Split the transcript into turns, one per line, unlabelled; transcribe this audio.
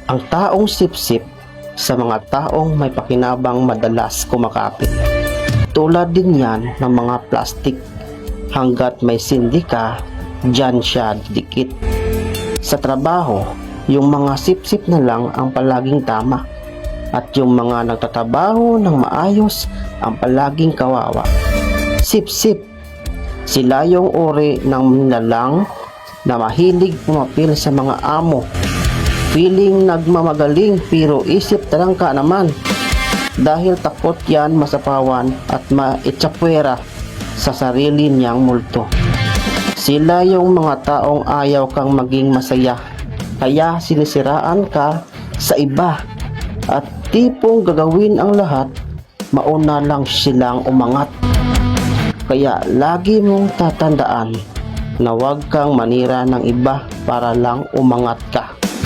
Ang taong sipsip sa mga taong may pakinabang madalas kumakapit. Tulad din yan ng mga plastik. Hanggat may sindi ka, dyan siya dikit. Sa trabaho, yung mga sipsip na lang ang palaging tama. At yung mga nagtatrabaho ng maayos ang palaging kawawa. Sipsip. Sila yung uri ng nilalang na mahilig pumapil sa mga amo. Feeling nagmamagaling pero isip talangka naman. Dahil takot yan masapawan at maitsapwera sa sarili niyang multo. Sila yung mga taong ayaw kang maging masaya. Kaya sinisiraan ka sa iba. At tipong gagawin ang lahat, mauna lang silang umangat. Kaya lagi mong tatandaan na huwag kang manira ng iba para lang umangat ka.